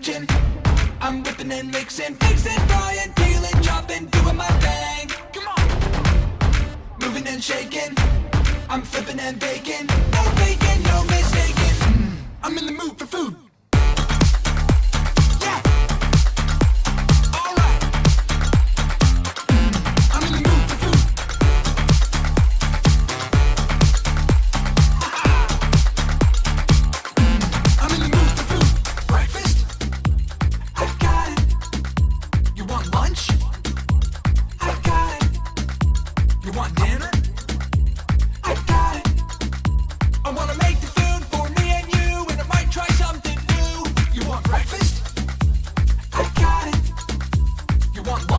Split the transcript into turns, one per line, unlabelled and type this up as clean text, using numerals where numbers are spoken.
kitchen. I'm whipping and mixing, fixing, frying, peeling, chopping, doing my thing. Come on, moving and shaking. I'm flipping and baking, no faking, no mistaking. I'm in the mood for food.